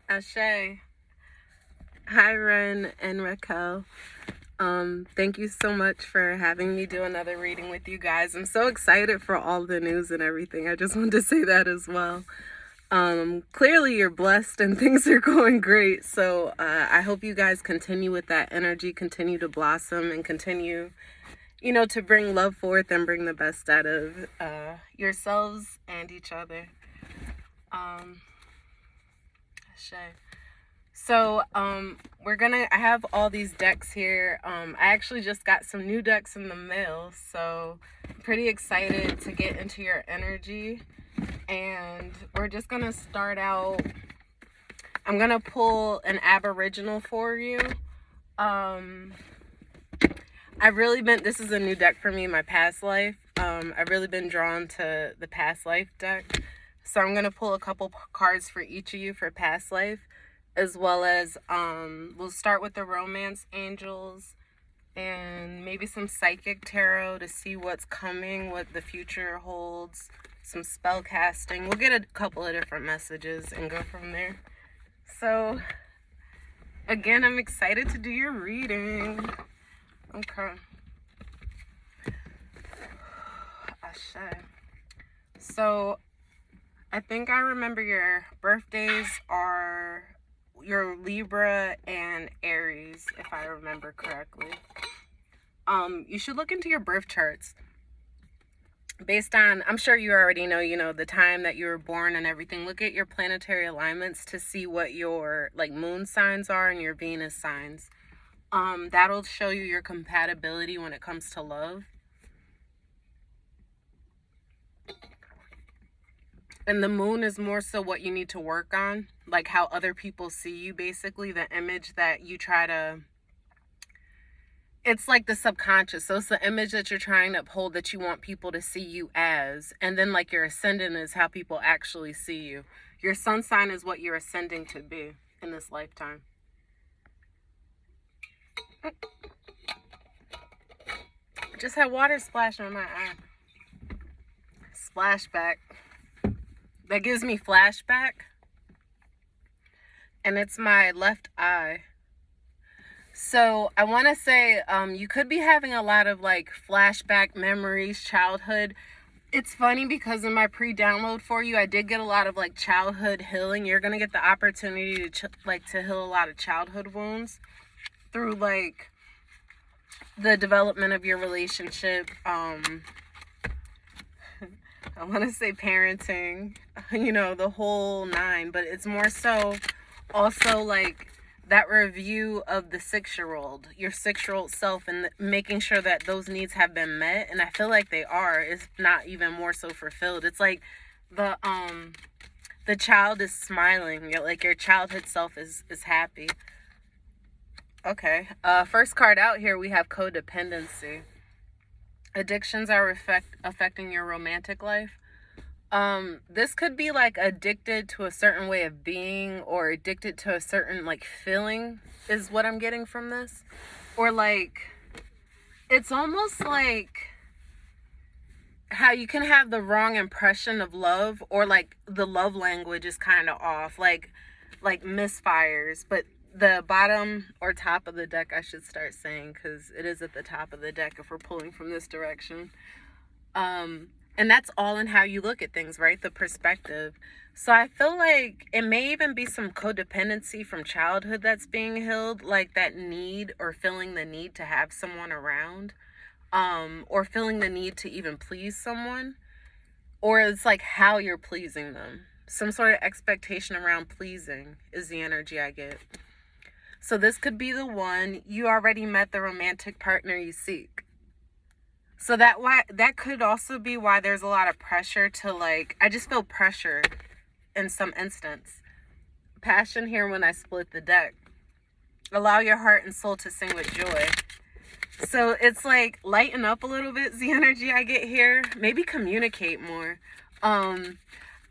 Ashe. Hi, Rhen and Racquel. Thank you so much for having me do another reading with you guys. I'm so excited for all the news and everything. I just wanted to say that as well. Clearly you're blessed and things are going great. So I hope you guys continue with that energy, continue to blossom, and continue, to bring love forth and bring the best out of yourselves and each other. Ashe. So, I have all these decks here. I actually just got some new decks in the mail, so I'm pretty excited to get into your energy. And we're just gonna start out. I'm gonna pull an Aboriginal for you. This is a new deck for me in my past life. I've really been drawn to the past life deck. So I'm gonna pull a couple cards for each of you for past life, as well as we'll start with the romance angels and maybe some psychic tarot to see what's coming, what the future holds, some spell casting. We'll get a couple of different messages and go from there. So again, I'm excited to do your reading. Okay. Ashe. So I think I remember your birthdays are your Libra and Aries, if I remember correctly. You should look into your birth charts based on, I'm sure you already know, the time that you were born and everything. Look at your planetary alignments to see what your moon signs are and your Venus signs. That'll show you your compatibility when it comes to love. And the moon is more so what you need to work on, like how other people see you, basically, the image that you try to, it's like the subconscious. So it's the image that you're trying to uphold that you want people to see you as. And then your ascendant is how people actually see you. Your sun sign is what you're ascending to be in this lifetime. Just had water splash on my eye. Splashback. That gives me flashback. And it's my left eye. So I want to say you could be having a lot of flashback memories, childhood. It's funny because in my pre-download for you, I did get a lot of childhood healing. You're going to get the opportunity to heal a lot of childhood wounds through the development of your relationship. I want to say parenting, the whole nine, but it's more so also that review of the 6-year-old, your 6-year-old self, and making sure that those needs have been met. And I feel like they are, if not even more so fulfilled. It's like the child is smiling. Your childhood self is happy. Okay. First card out here, we have codependency. Addictions are affecting your romantic life. This could be addicted to a certain way of being, or addicted to a certain feeling is what I'm getting from this. Or it's almost like how you can have the wrong impression of love, or the love language is kind of off, like misfires. But the bottom or top of the deck, I should start saying, because it is at the top of the deck if we're pulling from this direction. And that's all in how you look at things, right? The perspective. So I feel like it may even be some codependency from childhood that's being healed, that need, or feeling the need to have someone around, or feeling the need to even please someone, or it's how you're pleasing them. Some sort of expectation around pleasing is the energy I get. So this could be the one. You already met the romantic partner you seek. So that could also be why there's a lot of pressure to I just feel pressure in some instance. Passion here when I split the deck. Allow your heart and soul to sing with joy. So it's lighten up a little bit is the energy I get here. Maybe communicate more.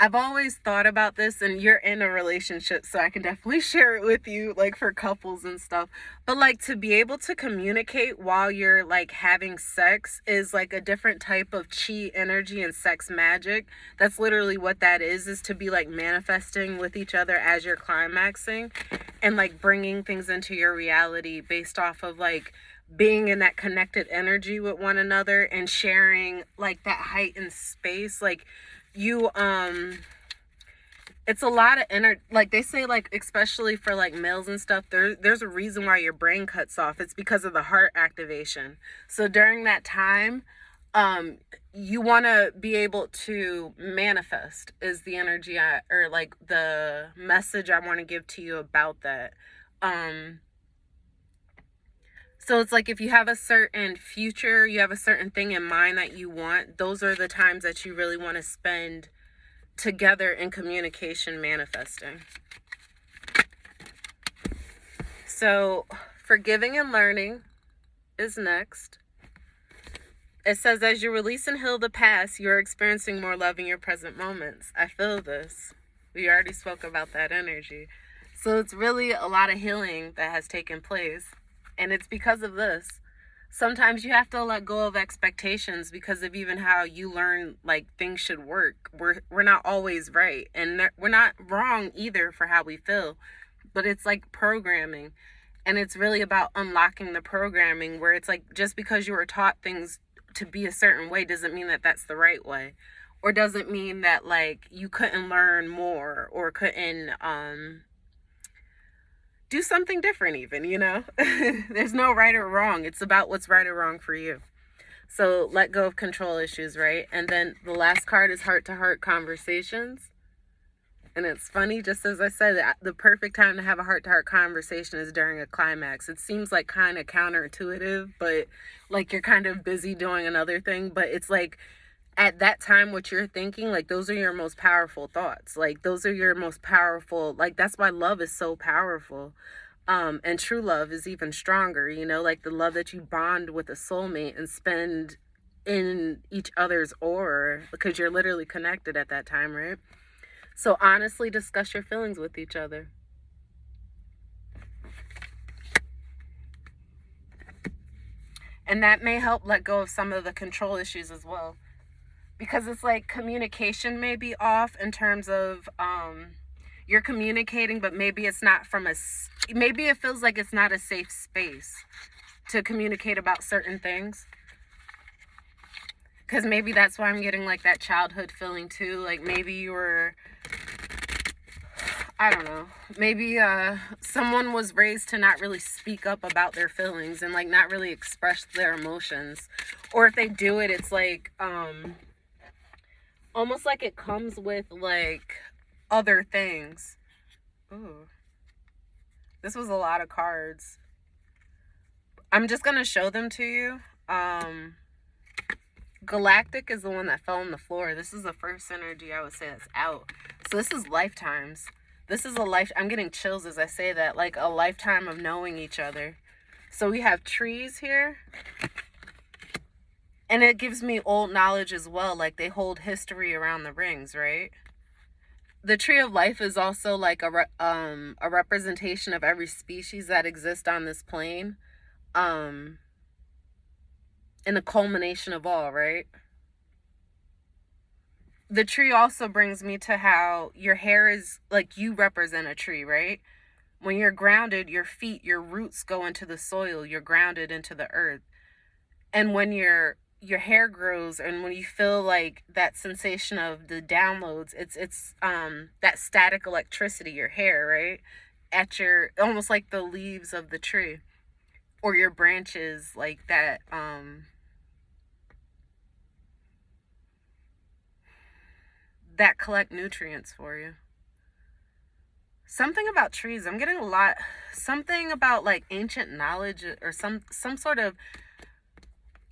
I've always thought about this, and you're in a relationship, so I can definitely share it with you, like for couples and stuff. But like to be able to communicate while you're like having sex is like a different type of chi energy and sex magic. That's literally what that is to be like manifesting with each other as you're climaxing and like bringing things into your reality based off of like being in that connected energy with one another and sharing like that heightened space. Like you it's a lot of like they say, like especially for like males and stuff, there's a reason why your brain cuts off. It's because of the heart activation. So during that time, you want to be able to manifest is the energy or like the message I want to give to you about that. So it's like if you have a certain future, you have a certain thing in mind that you want, those are the times that you really want to spend together in communication manifesting. So forgiving and learning is next. It says, as you release and heal the past, you're experiencing more love in your present moments. I feel this. We already spoke about that energy. So it's really a lot of healing that has taken place. And it's because of this. Sometimes you have to let go of expectations because of even how you learn like things should work. We're not always right. And we're not wrong either for how we feel. But it's like programming. And it's really about unlocking the programming where it's like just because you were taught things to be a certain way doesn't mean that that's the right way. Or doesn't mean that like you couldn't learn more or couldn't do something different even, you know? There's no right or wrong. It's about what's right or wrong for you. So let go of control issues, right? And then the last card is heart-to-heart conversations. And it's funny, just as I said, the perfect time to have a heart-to-heart conversation is during a climax. It seems like kind of counterintuitive, but like you're kind of busy doing another thing. But it's like at that time, what you're thinking, like those are your most powerful thoughts. Like those are your most powerful, like that's why love is so powerful. And true love is even stronger, you know, like the love that you bond with a soulmate and spend in each other's aura because you're literally connected at that time, right? So honestly discuss your feelings with each other. And that may help let go of some of the control issues as well. Because it's like communication may be off in terms of you're communicating, but maybe it's not maybe it feels like it's not a safe space to communicate about certain things. Because maybe that's why I'm getting like that childhood feeling too. Like maybe you were, I don't know, maybe someone was raised to not really speak up about their feelings and like not really express their emotions. Or if they do it, it's like almost like it comes with like other things. Ooh, this was a lot of cards. I'm just gonna show them to you. Galactic is the one that fell on the floor. This is the first energy I would say that's out. So this is lifetimes. This is a life. I'm getting chills as I say that. Like a lifetime of knowing each other. So we have trees here. And it gives me old knowledge as well. Like they hold history around the rings, right? The tree of life is also like a representation of every species that exists on this plane. And the culmination of all, right? The tree also brings me to how your hair is like you represent a tree, right? When you're grounded, your feet, your roots go into the soil. You're grounded into the earth. And when your hair grows and when you feel like that sensation of the downloads, it's that static electricity, your hair, right? At your almost like the leaves of the tree or your branches, like that that collect nutrients for you. Something about trees. I'm getting a lot. Something about like ancient knowledge or some sort of,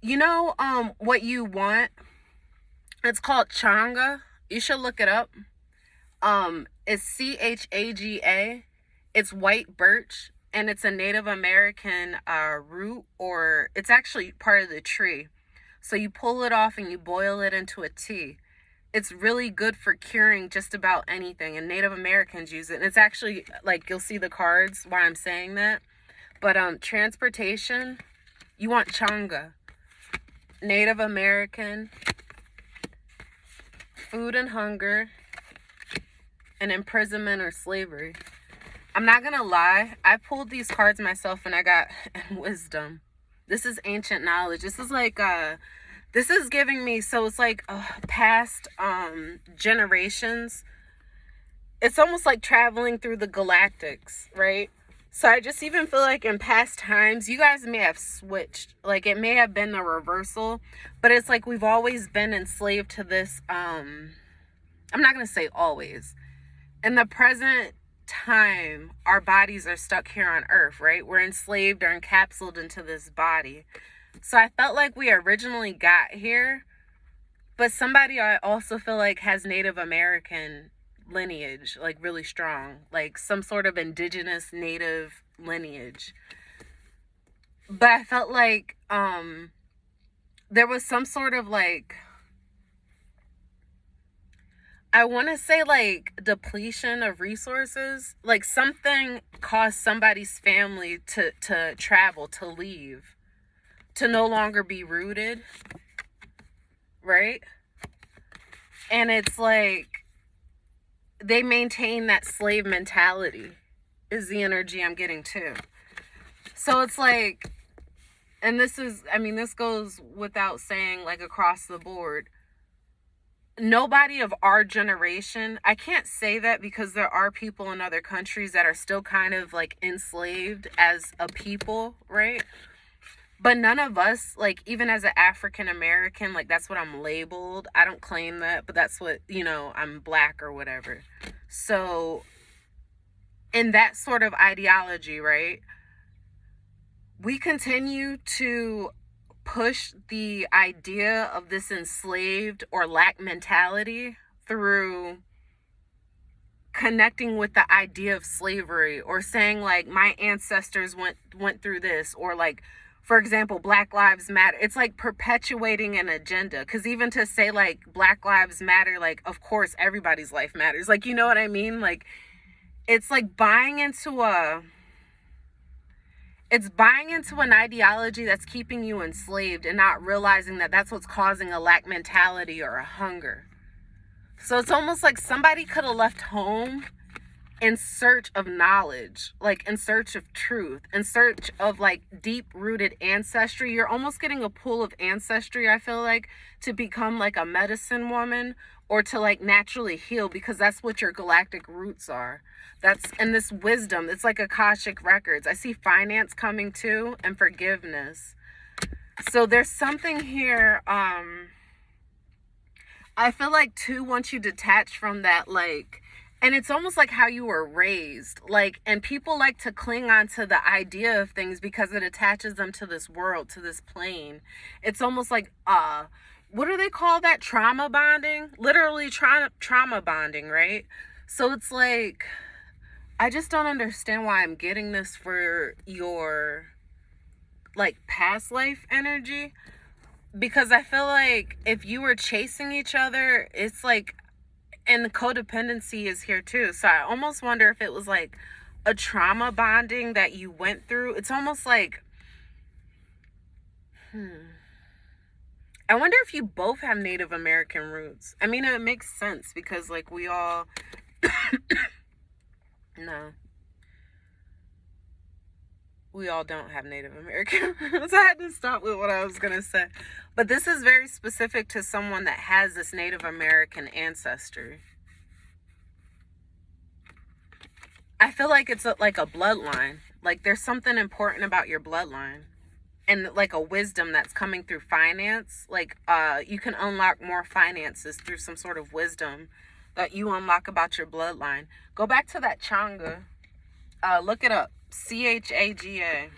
you know, what you want. It's called changa. You should look it up. It's CHAGA. It's white birch, and it's a Native American root, or it's actually part of the tree. So you pull it off and you boil it into a tea. it's really good for curing just about anything, and Native Americans use it. And it's actually, like, you'll see the cards why I'm saying that. But transportation, you want changa. Native American, food and hunger, and imprisonment or slavery. I'm not gonna lie, I pulled these cards myself and I got wisdom. This is ancient knowledge. This is like this is giving me, so it's like past generations. It's almost like traveling through the galactics, right? So I just even feel like in past times, you guys may have switched. Like, it may have been the reversal, but it's like we've always been enslaved to this. I'm not going to say always. In the present time, our bodies are stuck here on Earth, right? We're enslaved or encapsulated into this body. So I felt like we originally got here, but somebody I also feel like has Native American lineage, like really strong, like some sort of indigenous native lineage. But I felt like there was some sort of like, I want to say like depletion of resources, like something caused somebody's family to travel, to leave, to no longer be rooted, right? And it's like they maintain that slave mentality is the energy I'm getting too. So it's like, and this is, I mean, this goes without saying, like across the board, nobody of our generation, I can't say that because there are people in other countries that are still kind of like enslaved as a people, right? But none of us, like, even as an African American, like, that's what I'm labeled. I don't claim that, but that's what, you know, I'm black or whatever. So, in that sort of ideology, right, we continue to push the idea of this enslaved or lack mentality through connecting with the idea of slavery, or saying, like, my ancestors went through this, or like, for example, Black Lives Matter. It's like perpetuating an agenda. Because even to say like Black Lives Matter, like, of course everybody's life matters. Like, you know what I mean? Like, it's like buying into an ideology that's keeping you enslaved and not realizing that that's what's causing a lack mentality or a hunger. So it's almost like somebody could have left home in search of knowledge, like in search of truth, in search of like deep-rooted ancestry. You're almost getting a pool of ancestry, I feel like, to become like a medicine woman or to like naturally heal, because that's what your galactic roots are. And this wisdom, it's like Akashic records. I see finance coming too, and forgiveness. So there's something here, I feel like too, once you detach from that, like, and it's almost like how you were raised, like, and people like to cling on to the idea of things because it attaches them to this world, to this plane. It's almost like, what do they call that? Trauma bonding? Literally trauma bonding, right? So it's like, I just don't understand why I'm getting this for your, like, past life energy. Because I feel like if you were chasing each other, it's like, and the codependency is here too. So I almost wonder if it was like a trauma bonding that you went through. It's almost like, I wonder if you both have Native American roots. I mean, it makes sense because like we all, no, we all don't have Native American roots. I had to stop with what I was going to say. But this is very specific to someone that has this Native American ancestry. I feel like it's like a bloodline. Like there's something important about your bloodline. And like a wisdom that's coming through finance. Like you can unlock more finances through some sort of wisdom that you unlock about your bloodline. Go back to that Changa. Look it up. CHAGA.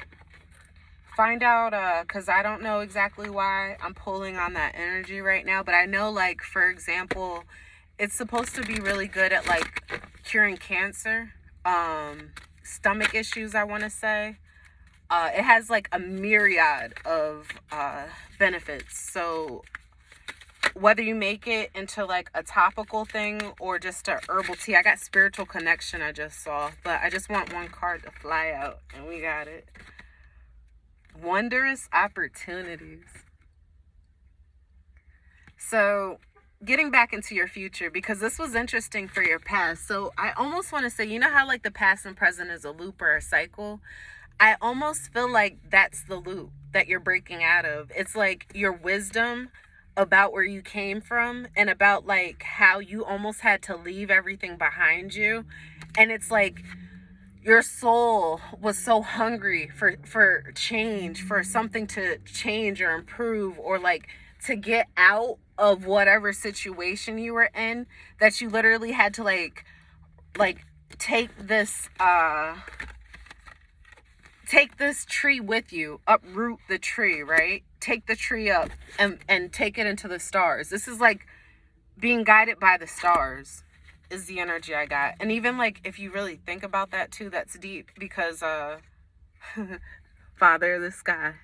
Find out, because I don't know exactly why I'm pulling on that energy right now, but I know, like, for example, it's supposed to be really good at, like, curing cancer, stomach issues, I want to say. It has, like, a myriad of benefits. So whether you make it into like a topical thing or just a herbal tea. I got spiritual connection I just saw, but I just want one card to fly out, and we got it. Wondrous opportunities. So getting back into your future, because this was interesting for your past. So I almost want to say, you know how like the past and present is a loop or a cycle? I almost feel like that's the loop that you're breaking out of. It's like your wisdom about where you came from and about like how you almost had to leave everything behind you. And it's like your soul was so hungry for change, for something to change or improve, or like to get out of whatever situation you were in, that you literally had to like take this tree with you, uproot the tree, right? Take the tree up and take it into the stars. This is like being guided by the stars is the energy I got. And even like if you really think about that too, that's deep, because Father of the sky.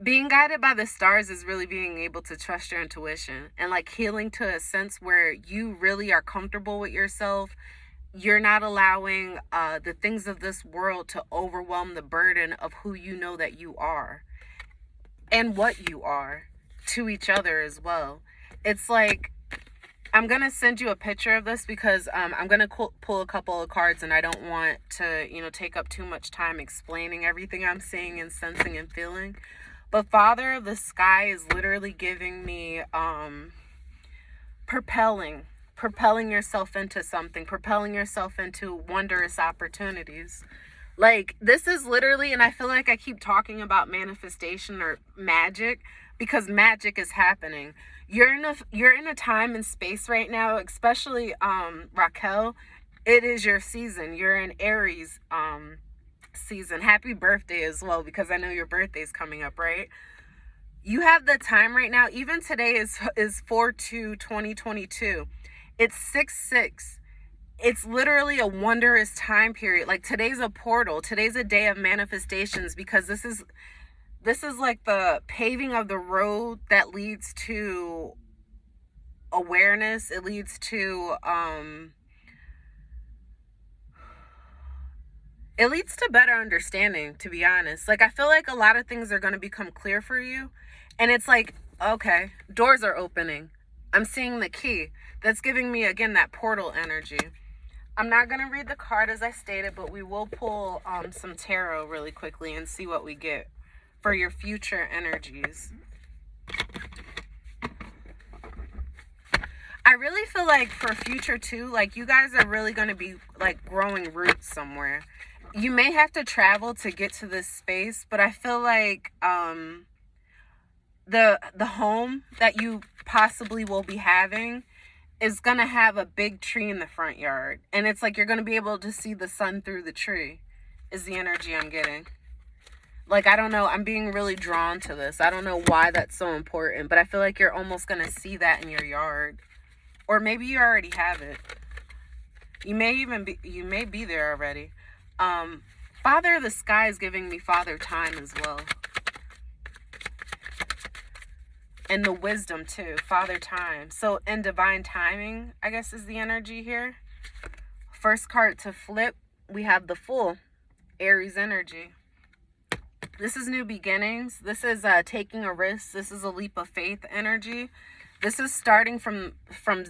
Being guided by the stars is really being able to trust your intuition and like healing to a sense where you really are comfortable with yourself. You're not allowing the things of this world to overwhelm the burden of who you know that you are and what you are to each other as well. It's like, I'm going to send you a picture of this because I'm going to pull a couple of cards, and I don't want to, take up too much time explaining everything I'm seeing and sensing and feeling. But Father of the Sky is literally giving me propelling yourself into something, propelling yourself into wondrous opportunities. Like, this is literally, and I feel like I keep talking about manifestation or magic, because magic is happening. You're in a time and space right now, especially Racquel. It is your season. You're in Aries season. Happy birthday as well, because I know your birthday is coming up, right? You have the time right now. Even today is 4/2/2022. It's 6/6. It's literally a wondrous time period. Like, today's a portal. Today's a day of manifestations, because this is like the paving of the road that leads to awareness. It leads to better understanding, to be honest. Like, I feel like a lot of things are going to become clear for you. And it's like, okay, doors are opening. I'm seeing the key. That's giving me, again, that portal energy. I'm not going to read the card as I stated, but we will pull some tarot really quickly and see what we get for your future energies. I really feel like for future too, like, you guys are really going to be like growing roots somewhere. You may have to travel to get to this space, but I feel like the home that you possibly will be having is going to have a big tree in the front yard. And it's like you're going to be able to see the sun through the tree is the energy I'm getting. Like, I don't know. I'm being really drawn to this. I don't know why that's so important, but I feel like you're almost going to see that in your yard. Or maybe you already have it. You may be there already. Father of the Sky is giving me Father Time as well. And the wisdom too, Father Time. So, in divine timing, I guess, is the energy here. First card to flip, we have the Fool, Aries energy. This is new beginnings. This is taking a risk. This is a leap of faith energy. This is starting from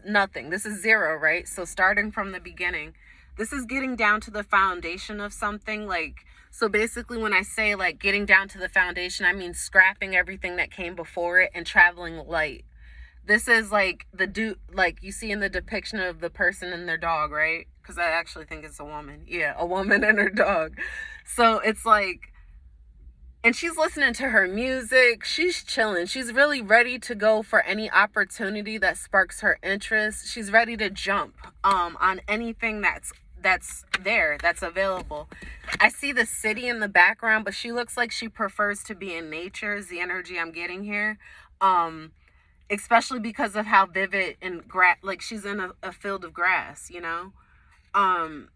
nothing. This is zero, right? So starting from the beginning. This is getting down to the foundation of something. Like, so basically when I say like getting down to the foundation, I mean scrapping everything that came before it and traveling light. This is like like you see in the depiction of the person and their dog, right? Because I actually think it's a woman. Yeah, a woman and her dog. So it's like, and she's listening to her music. She's chilling. She's really ready to go for any opportunity that sparks her interest. She's ready to jump on anything that's there, that's available. I see the city in the background, but she looks like she prefers to be in nature is the energy I'm getting here. Especially because of how vivid and like she's in a field of grass, and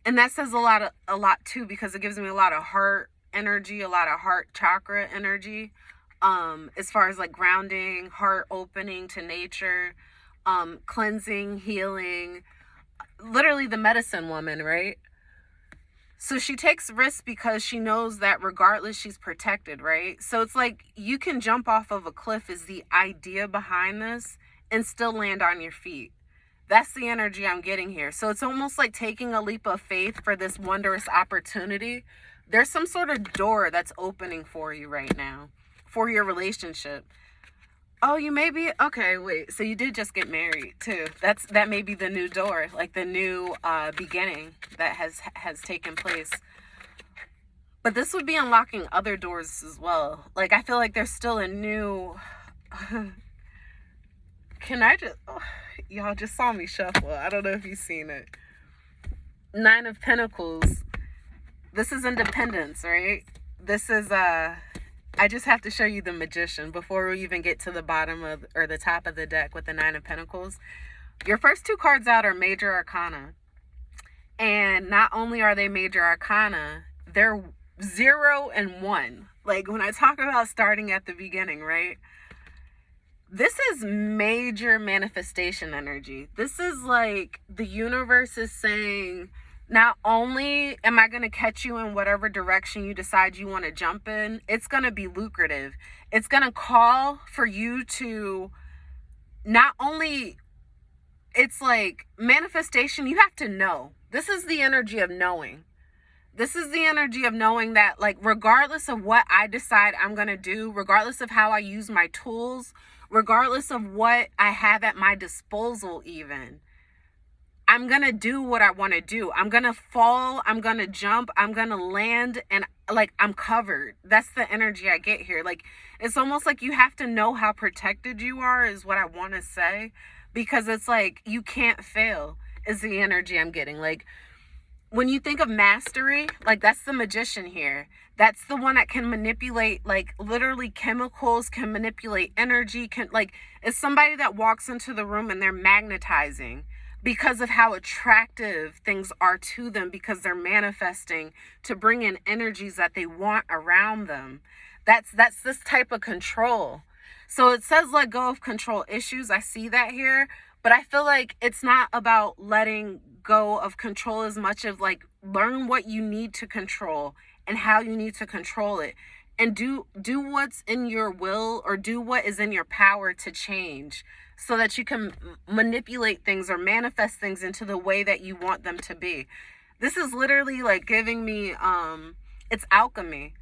that says a lot too, because it gives me a lot of heart energy, a lot of heart chakra energy. as far as like grounding, heart opening to nature, cleansing, healing, literally the medicine woman, right? So she takes risks because she knows that regardless, she's protected, right? So it's like you can jump off of a cliff is the idea behind this and still land on your feet. That's the energy I'm getting here. So it's almost like taking a leap of faith for this wondrous opportunity. There's some sort of door that's opening for you right now for your relationship. Oh, you may be, okay, wait, so you did just get married too. That may be the new door, like the new beginning that has taken place. But this would be unlocking other doors as well. Like, I feel like there's still a new, can I just, oh, y'all just saw me shuffle. I don't know if you've seen it. 9 of Pentacles. This is independence, right? This is, I just have to show you the Magician before we even get to the bottom of, or the top of the deck with the 9 of Pentacles. Your first 2 cards out are Major Arcana. And not only are they Major Arcana, they're 0 and 1. Like when I talk about starting at the beginning, right? This is major manifestation energy. This is like the universe is saying, not only am I going to catch you in whatever direction you decide you want to jump in, it's going to be lucrative. It's going to call for you to not only, it's like manifestation, you have to know. This is the energy of knowing. This is the energy of knowing that, like, regardless of what I decide I'm going to do, regardless of how I use my tools, regardless of what I have at my disposal even, I'm going to do what I want to do. I'm going to fall. I'm going to jump. I'm going to land. And like, I'm covered. That's the energy I get here. Like, it's almost like you have to know how protected you are is what I want to say. Because it's like, you can't fail is the energy I'm getting. Like, when you think of mastery, like that's the Magician here. That's the one that can manipulate, like literally chemicals, can manipulate energy, can like, it's somebody that walks into the room and they're magnetizing because of how attractive things are to them, because they're manifesting to bring in energies that they want around them. That's this type of control. So it says let go of control issues. I see that here, but I feel like it's not about letting go of control as much of like learn what you need to control and how you need to control it, and do what's in your will or do what is in your power to change, so that you can manipulate things or manifest things into the way that you want them to be. This is literally like giving me, it's alchemy.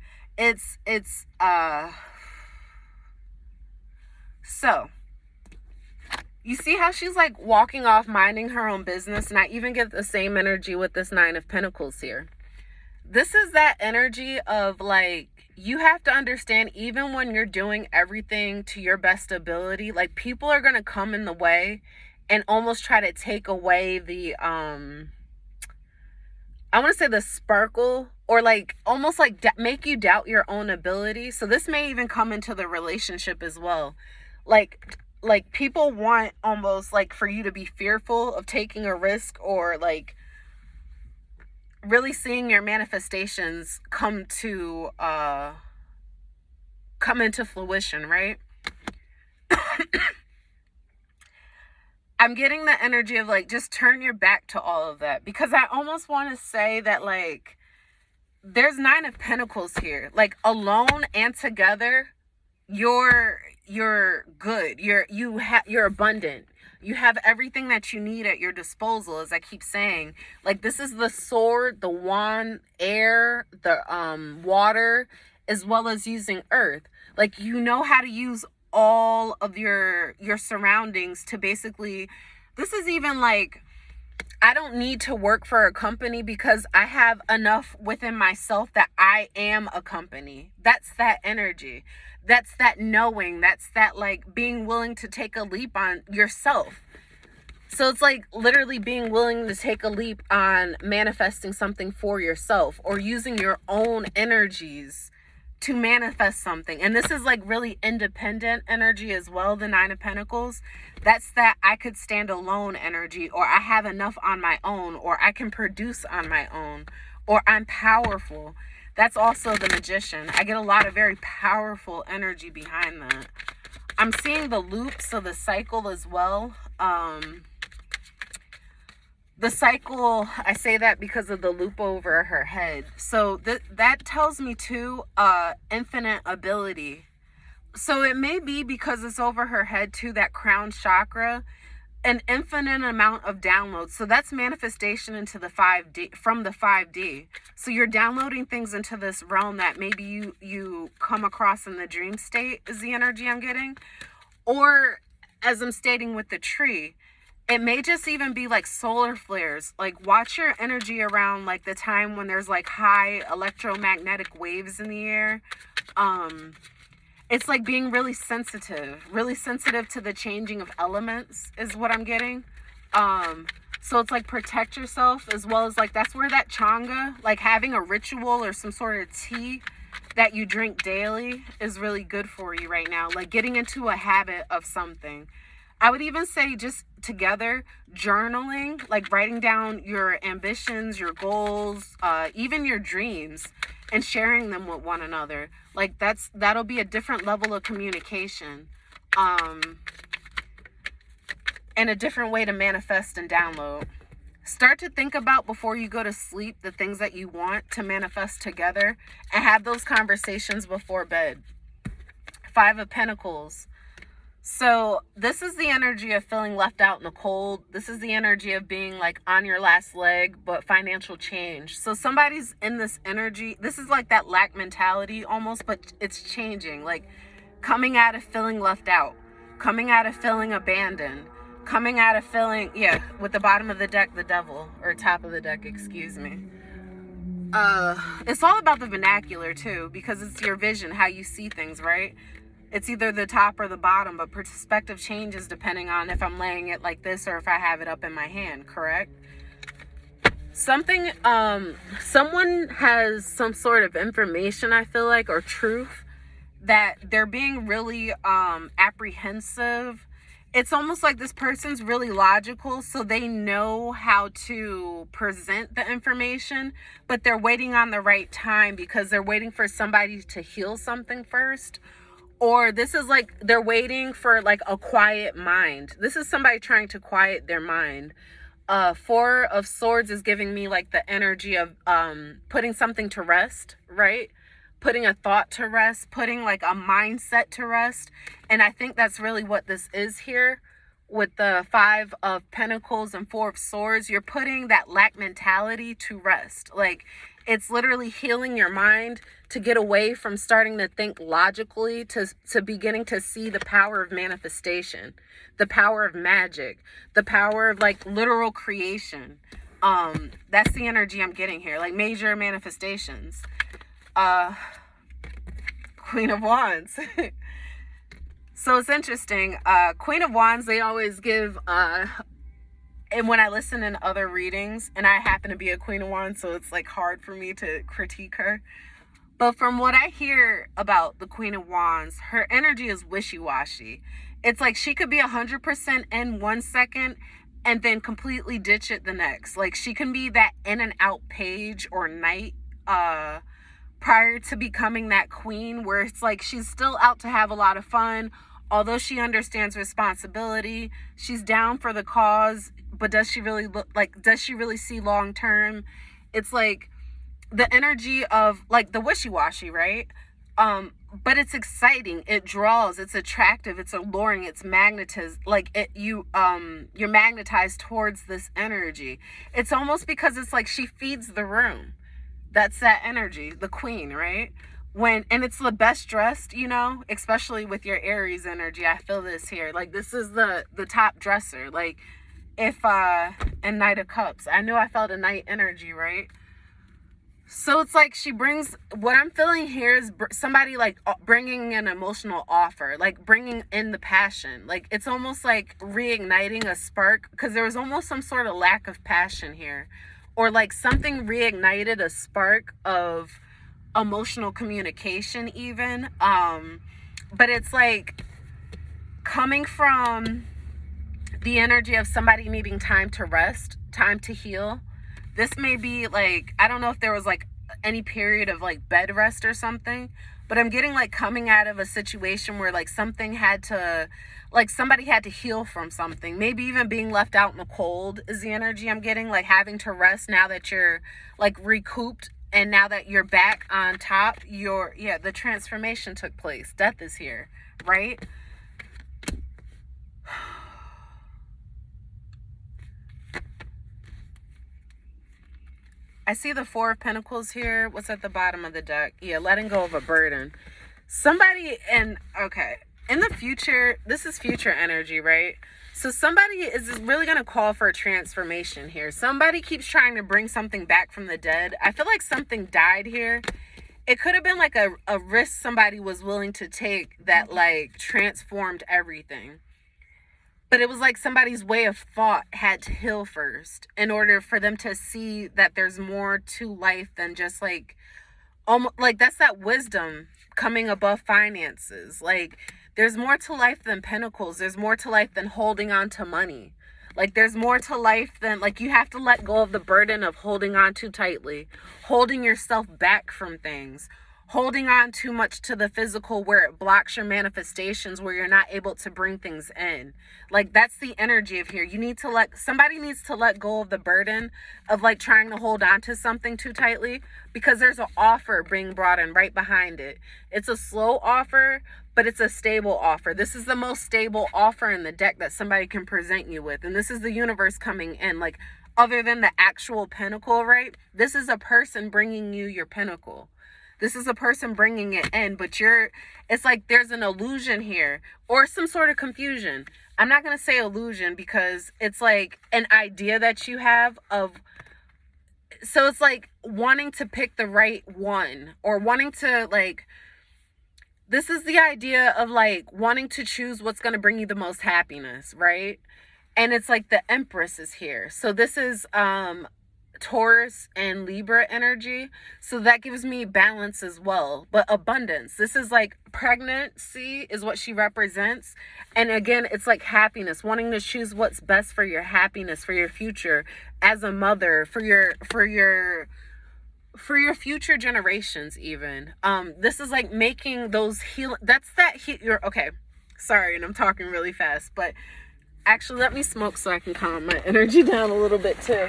So you see how she's like walking off, minding her own business, and I even get the same energy with this 9 of Pentacles here. This is that energy of like, you have to understand, even when you're doing everything to your best ability, like people are going to come in the way and almost try to take away the, I want to say the sparkle, or like almost like make you doubt your own ability. So this may even come into the relationship as well. Like people want almost like for you to be fearful of taking a risk, or like really seeing your manifestations come into fruition, right? I'm getting the energy of like, just turn your back to all of that, because I almost want to say that like there's 9 of Pentacles here, like alone and together, you're good. You're abundant. You have everything that you need at your disposal, as I keep saying. Like, this is the sword, the wand, air, the water, as well as using earth. Like, you know how to use all of your surroundings to basically, this is even like, I don't need to work for a company because I have enough within myself that I am a company. That's that energy. That's that knowing. That's that like being willing to take a leap on yourself. So it's like literally being willing to take a leap on manifesting something for yourself, or using your own energies to manifest something. And this is like really independent energy as well, the 9 of Pentacles. That's that I could stand alone energy, or I have enough on my own, or I can produce on my own, or I'm powerful. That's also the Magician. I get a lot of very powerful energy behind that. I'm seeing the loop, so the cycle as well. The cycle, I say that because of the loop over her head. So that tells me too, infinite ability. So it may be because it's over her head too, that crown chakra, an infinite amount of downloads. So that's manifestation into the 5D, from the 5D. So you're downloading things into this realm that maybe you come across in the dream state is the energy I'm getting. Or as I'm stating with the tree, it may just even be like solar flares. Like watch your energy around like the time when there's like high electromagnetic waves in the air. It's like being really sensitive to the changing of elements is what I'm getting. So it's like protect yourself, as well as like that's where that changa, like having a ritual or some sort of tea that you drink daily is really good for you right now. Like getting into a habit of something. I would even say just together journaling, like writing down your ambitions, your goals, even your dreams, and sharing them with one another. Like that'll be a different level of communication, and a different way to manifest and download. Start to think about before you go to sleep the things that you want to manifest together, and have those conversations before bed. 5 of Pentacles. So this is the energy of feeling left out in the cold. This is the energy of being like on your last leg, but financial change. So somebody's in this energy. This is like that lack mentality almost, but it's changing. Like coming out of feeling left out, coming out of feeling abandoned, coming out of feeling, with the bottom of the deck, the devil, or top of the deck, excuse me. It's all about the vernacular too, because it's your vision, how you see things, right? It's either the top or the bottom, but perspective changes depending on if I'm laying it like this or if I have it up in my hand, correct? Someone has some sort of information, I feel like, or truth, that they're being really apprehensive. It's almost like this person's really logical, so they know how to present the information, but they're waiting on the right time because they're waiting for somebody to heal something first. Or this is like they're waiting for like a quiet mind. This is somebody trying to quiet their mind. 4 of Swords is giving me like the energy of putting something to rest, right? Putting a thought to rest, putting like a mindset to rest. And I think that's really what this is here with the 5 of Pentacles and 4 of Swords. You're putting that lack mentality to rest. Like it's literally healing your mind to get away from starting to think logically to beginning to see the power of manifestation, the power of magic, the power of like literal creation. That's the energy I'm getting here, like major manifestations. Queen of Wands. So it's interesting. Queen of Wands, they always give, and when I listen in other readings, and I happen to be a Queen of Wands, so it's like hard for me to critique her. But from what I hear about the Queen of Wands, her energy is wishy-washy. It's like she could be 100% in 1 second and then completely ditch it the next. Like she can be that in and out page or knight prior to becoming that queen, where it's like she's still out to have a lot of fun. Although she understands responsibility, she's down for the cause, but does she really see long term? It's like the energy of like the wishy-washy, right? But it's exciting, it draws, it's attractive, it's alluring, it's magnetized. Like you're magnetized towards this energy. It's almost because it's like she feeds the room. That's that energy, the queen, right? And it's the best dressed, especially with your Aries energy. I feel this here. Like this is the top dresser. Like if and Knight of Cups, I knew I felt a Knight energy, right? So it's like she brings, what I'm feeling here is somebody like bringing an emotional offer, like bringing in the passion. Like it's almost like reigniting a spark, because there was almost some sort of lack of passion here, or like something reignited a spark of emotional communication even. But it's like coming from the energy of somebody needing time to rest, time to heal. This may be like, I don't know if there was like any period of like bed rest or something, but I'm getting like coming out of a situation where like something had to, like somebody had to heal from something. Maybe even being left out in the cold is the energy I'm getting, like having to rest now that you're like recouped, and now that you're back on top, the transformation took place. Death is here, right? I see the Four of Pentacles here. What's at the bottom of the deck? Yeah, letting go of a burden. Somebody, okay, in the future, this is future energy, right? So somebody is really going to call for a transformation here. Somebody keeps trying to bring something back from the dead. I feel like something died here. It could have been like a risk somebody was willing to take that like transformed everything. But it was like somebody's way of thought had to heal first in order for them to see that there's more to life than just like, almost like that's that wisdom coming above finances. Like there's more to life than pentacles. There's more to life than holding on to money. Like there's more to life than, like, you have to let go of the burden of holding on too tightly, holding yourself back from things, holding on too much to the physical where it blocks your manifestations, where you're not able to bring things in. Like that's the energy of here. Somebody needs to let go of the burden of like trying to hold on to something too tightly, because there's an offer being brought in right behind it. It's a slow offer, but it's a stable offer. This is the most stable offer in the deck that somebody can present you with. And this is the universe coming in, like, other than the actual pentacle, right? This is a person bringing you your pentacle. This is a person bringing it in, but it's like there's an illusion here or some sort of confusion. I'm not going to say illusion because it's like an idea that you have of, so it's like wanting to pick the right one, or wanting to like, this is the idea of like wanting to choose what's going to bring you the most happiness, right? And it's like the Empress is here. So this is Taurus and Libra energy, so that gives me balance as well, but abundance. This is like pregnancy is what she represents, and again it's like happiness, wanting to choose what's best for your happiness, for your future as a mother, for your future generations even. This is like making those you're okay, sorry, and I'm talking really fast, but actually let me smoke so I can calm my energy down a little bit too.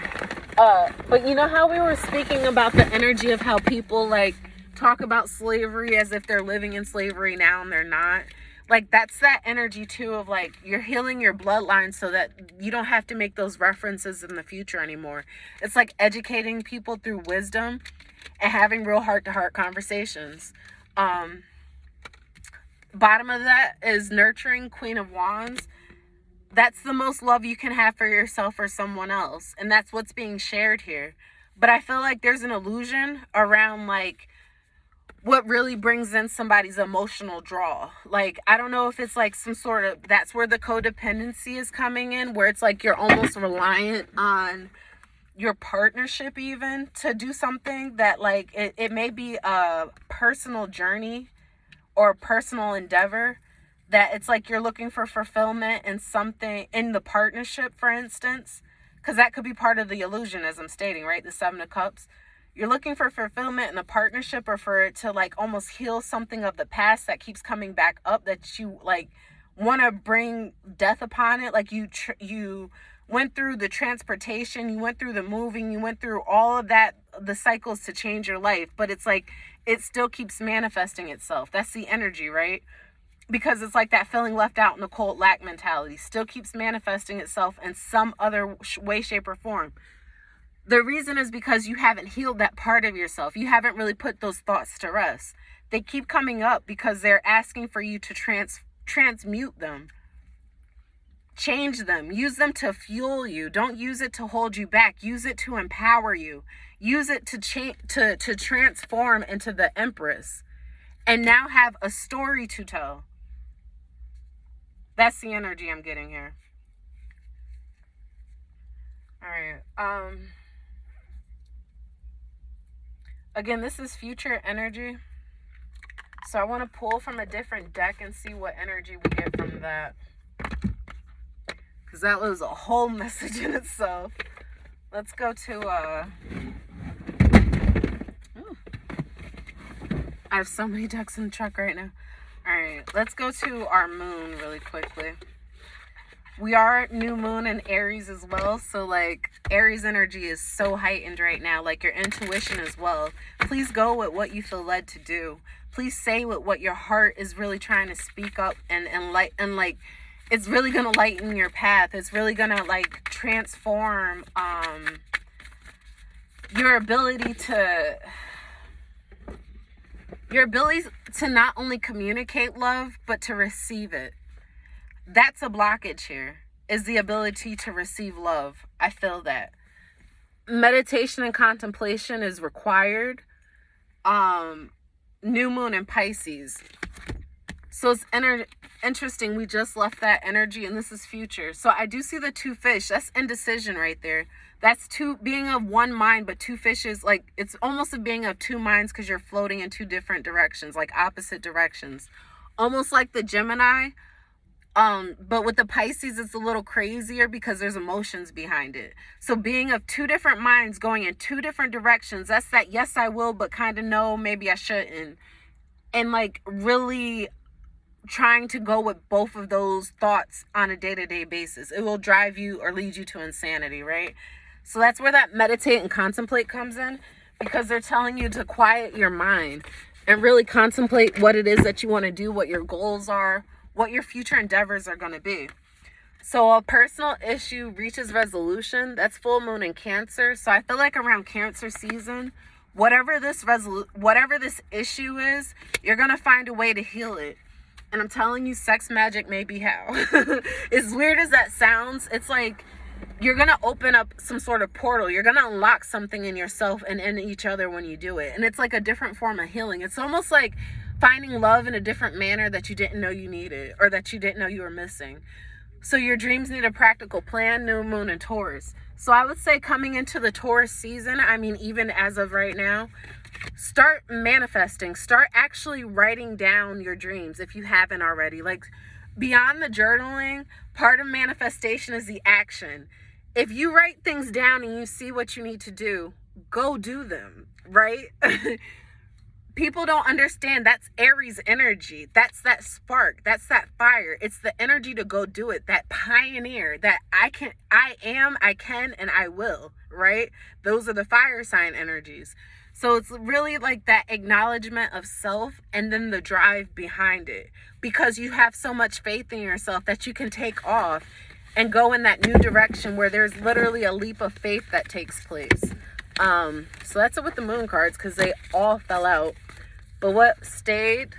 But you know how we were speaking about the energy of how people like talk about slavery as if they're living in slavery now and they're not? Like that's that energy too of like you're healing your bloodline so that you don't have to make those references in the future anymore. It's like educating people through wisdom and having real heart-to-heart conversations. Bottom of that is nurturing, Queen of Wands. That's the most love you can have for yourself or someone else. And that's what's being shared here. But I feel like there's an illusion around like what really brings in somebody's emotional draw. Like, I don't know if it's like some sort of, that's where the codependency is coming in, where it's like you're almost reliant on your partnership even to do something that like, it may be a personal journey or a personal endeavor, that it's like you're looking for fulfillment in something in the partnership, for instance, because that could be part of the illusion, as I'm stating, right? The Seven of Cups. You're looking for fulfillment in a partnership, or for it to like almost heal something of the past that keeps coming back up, that you like want to bring death upon it. Like you went through the transportation, you went through the moving, you went through all of that, the cycles to change your life, but it's like it still keeps manifesting itself. That's the energy, right? Because it's like that feeling left out in the cold, lack mentality still keeps manifesting itself in some other way, shape, or form. The reason is because you haven't healed that part of yourself. You haven't really put those thoughts to rest. They keep coming up because they're asking for you to transmute them. Change them. Use them to fuel you. Don't use it to hold you back. Use it to empower you. Use it to transform into the Empress. And now have a story to tell. That's the energy I'm getting here. All right. Again, this is future energy. So I want to pull from a different deck and see what energy we get from that. Because that was a whole message in itself. Let's go to... Ooh. I have so many ducks in the truck right now. All right, let's go to our moon really quickly. We are new moon in Aries as well. So like Aries energy is so heightened right now, like your intuition as well. Please go with what you feel led to do. Please say what your heart is really trying to speak up and like it's really going to lighten your path. It's really going to like transform your ability to not only communicate love, but to receive it. That's a blockage here, is the ability to receive love. I feel that. Meditation and contemplation is required. New moon in Pisces. So it's interesting. We just left that energy and this is future. So I do see the two fish. That's indecision right there. That's being of one mind, but two fishes. Like it's almost a being of two minds because you're floating in two different directions, like opposite directions. Almost like the Gemini. But with the Pisces, it's a little crazier because there's emotions behind it. So being of two different minds going in two different directions, that's that yes, I will, but kind of no, maybe I shouldn't. And like really trying to go with both of those thoughts on a day-to-day basis. It will drive you or lead you to insanity, right? So that's where that meditate and contemplate comes in, because they're telling you to quiet your mind and really contemplate what it is that you want to do, what your goals are, what your future endeavors are going to be. So a personal issue reaches resolution. That's full moon in Cancer. So I feel like around Cancer season, whatever this issue is, you're going to find a way to heal it. And I'm telling you, sex magic may be how. As weird as that sounds, it's like you're going to open up some sort of portal. You're going to unlock something in yourself and in each other when you do it. And it's like a different form of healing. It's almost like finding love in a different manner that you didn't know you needed or that you didn't know you were missing. So your dreams need a practical plan, new moon in Taurus. So I would say coming into the Taurus season, I mean, even as of right now, start manifesting, start actually writing down your dreams if you haven't already. Like beyond the journaling, part of manifestation is the action. If you write things down and you see what you need to do, go do them, right? People don't understand that's Aries energy. That's that spark. That's that fire. It's the energy to go do it. That pioneer, that I can, and I will, right? Those are the fire sign energies. So it's really like that acknowledgement of self and then the drive behind it, because you have so much faith in yourself that you can take off and go in that new direction where there's literally a leap of faith that takes place. So that's it with the moon cards, because they all fell out. But what stayed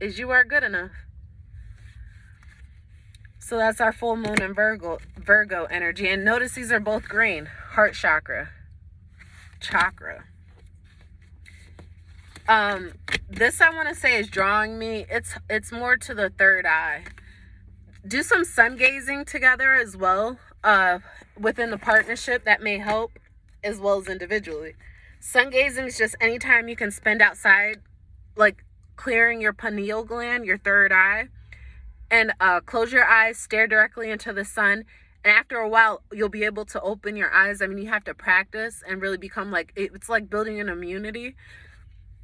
is you are good enough. So that's our full moon in Virgo energy. And notice these are both green. Heart chakra. This I want to say is drawing me. It's more to the third eye. Do some sun gazing together as well. Within the partnership, that may help, as well as individually. Sun gazing is just anytime you can spend outside, like clearing your pineal gland, your third eye, and close your eyes, stare directly into the sun, and after a while you'll be able to open your eyes. I mean, you have to practice and really become like, it's like building an immunity.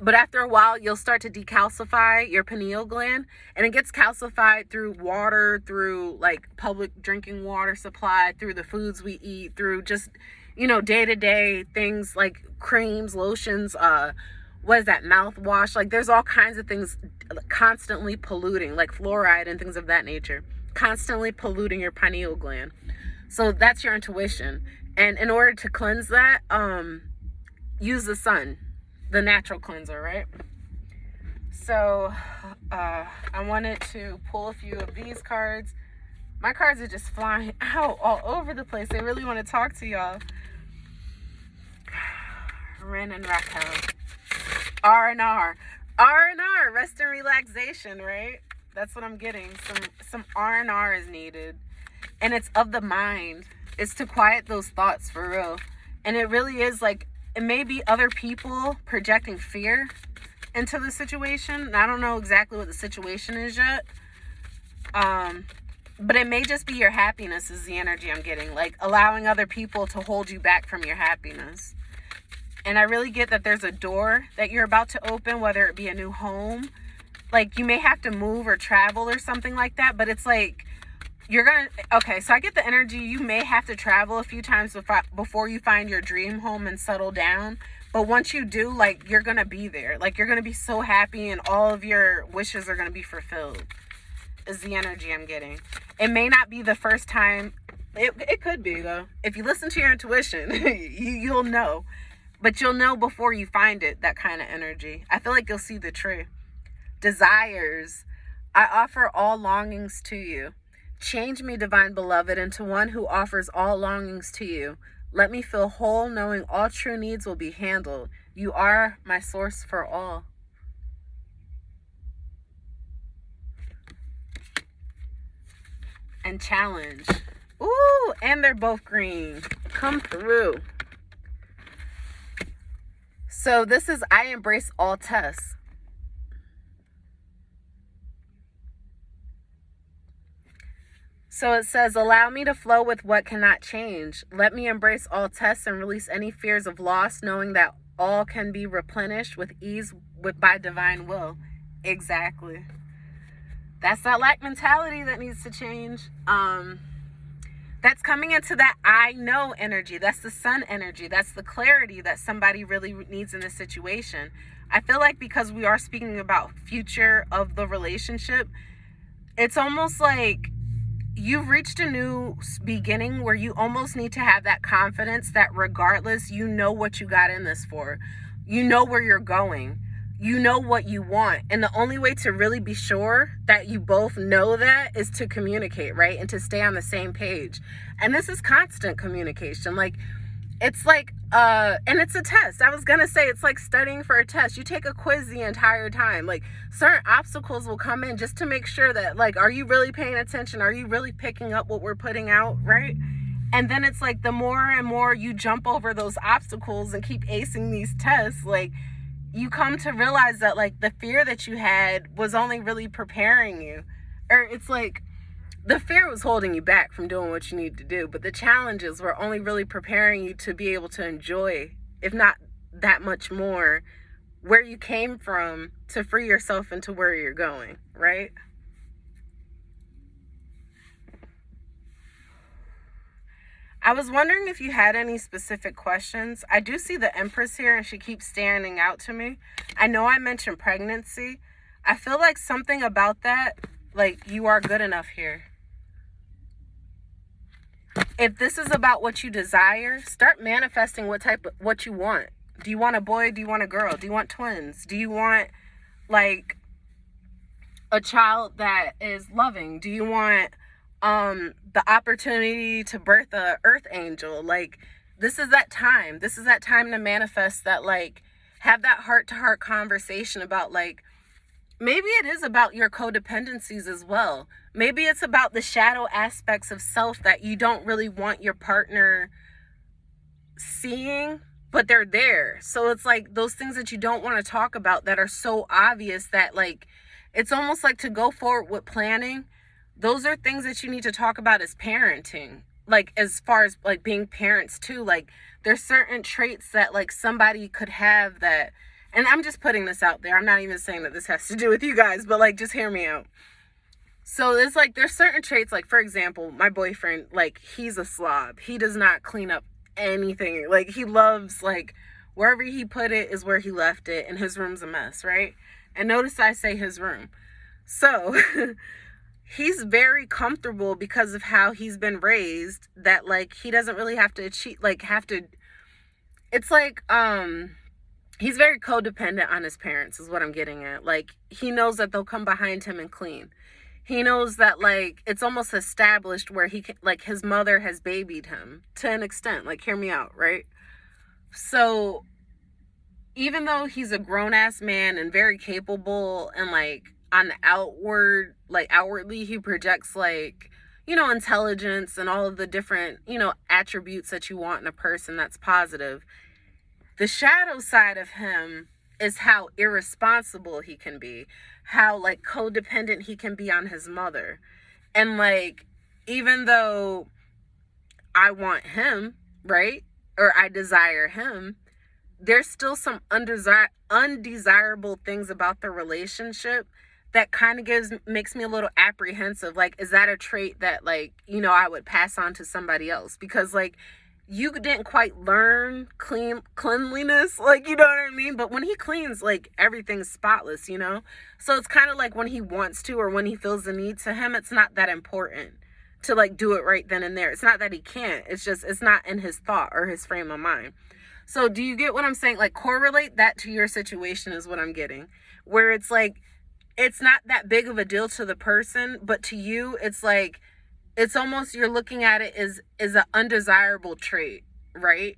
But after a while, you'll start to decalcify your pineal gland, and it gets calcified through water, through like public drinking water supply, through the foods we eat, through just, day-to-day things like creams, lotions, what is that, mouthwash? Like there's all kinds of things constantly polluting, like fluoride and things of that nature, constantly polluting your pineal gland. So that's your intuition. And in order to cleanse that, use the sun. The natural cleanser, right? So I wanted to pull a few of these cards. My cards are just flying out all over the place. I really want to talk to y'all. Rhen and Racquel RnR. RnR, rest and relaxation, right? That's what I'm getting. Some RnR is needed. And it's of the mind. It's to quiet those thoughts for real. And it really is like, it may be other people projecting fear into the situation. I don't know exactly what the situation is yet. But it may just be your happiness is the energy I'm getting. Like allowing other people to hold you back from your happiness. And I really get that there's a door that you're about to open, whether it be a new home. Like, you may have to move or travel or something like that, but it's like, you're gonna, okay, so I get the energy, you may have to travel a few times before you find your dream home and settle down. But once you do, like, you're gonna be there. Like, you're gonna be so happy and all of your wishes are gonna be fulfilled, is the energy I'm getting. It may not be the first time. It could be, though. If you listen to your intuition, you'll know. But you'll know before you find it, that kind of energy. I feel like you'll see the tree. Desires. I offer all longings to you. Change me, divine beloved, into one who offers all longings to you. Let me feel whole, knowing all true needs will be handled. You are my source for all. And challenge. Ooh, and they're both green. Come through. So this is I embrace all tests. So it says, allow me to flow with what cannot change. Let me embrace all tests and release any fears of loss, knowing that all can be replenished with ease by divine will. Exactly. That's that lack mentality that needs to change. That's coming into that I know energy. That's the sun energy. That's the clarity that somebody really needs in this situation. I feel like because we are speaking about future of the relationship, it's almost like you've reached a new beginning where you almost need to have that confidence that regardless, you know what you got in this for. You know where you're going. You know what you want. And the only way to really be sure that you both know that is to communicate, right? And to stay on the same page. And this is constant communication. Like, it's like, and it's a test. I was going to say, it's like studying for a test. You take a quiz the entire time. Like, certain obstacles will come in just to make sure that, like, are you really paying attention? Are you really picking up what we're putting out, right? And then it's like the more and more you jump over those obstacles and keep acing these tests, like, you come to realize that, like, the fear that you had was only really preparing you. Or it's like the fear was holding you back from doing what you need to do, but the challenges were only really preparing you to be able to enjoy, if not that much more, where you came from to free yourself into where you're going, right? I was wondering if you had any specific questions. I do see the Empress here and she keeps standing out to me. I know I mentioned pregnancy. I feel like something about that, like, you are good enough here. If this is about what you desire, start manifesting what you want. Do you want a boy? Do you want a girl? Do you want twins? Do you want, like, a child that is loving? Do you want the opportunity to birth a earth angel? Like, this is that time. This is that time to manifest that, like, have that heart-to-heart conversation about, like, maybe it is about your codependencies as well. Maybe it's about the shadow aspects of self that you don't really want your partner seeing, but they're there. So it's like those things that you don't want to talk about that are so obvious that, like, it's almost like to go forward with planning. Those are things that you need to talk about as parenting. Like, as far as, like, being parents too. Like, there's certain traits that, like, somebody could have that, and I'm just putting this out there. I'm not even saying that this has to do with you guys, but, like, just hear me out. So it's like, there's certain traits, like, for example, my boyfriend, like, he's a slob. He does not clean up anything. Like, he loves, like, wherever he put it is where he left it, and his room's a mess, right? And notice I say his room. So he's very comfortable because of how he's been raised, that, like, he doesn't really have to cheat, like, it's like, he's very codependent on his parents is what I'm getting at. Like, he knows that they'll come behind him and clean. He knows that, like, it's almost established where he can, like, his mother has babied him to an extent. Like, hear me out, right? So even though he's a grown-ass man and very capable and, like, on the outwardly he projects, like, you know, intelligence and all of the different, you know, attributes that you want in a person that's positive, the shadow side of him is how irresponsible he can be, how, like, codependent he can be on his mother. And, like, even though I want him, right, or I desire him, there's still some undesirable things about the relationship that kind of makes me a little apprehensive. Like, is that a trait that, like, you know, I would pass on to somebody else? Because, like, you didn't quite learn cleanliness, like, you know what I mean? But when he cleans, like, everything's spotless, you know? So it's kind of like when he wants to, or when he feels the need, to him, it's not that important to, like, do it right then and there. It's not that he can't. It's just, it's not in his thought or his frame of mind. So do you get what I'm saying? Like, correlate that to your situation is what I'm getting. Where it's like, it's not that big of a deal to the person, but to you, it's like, it's almost, you're looking at it as an undesirable trait, right?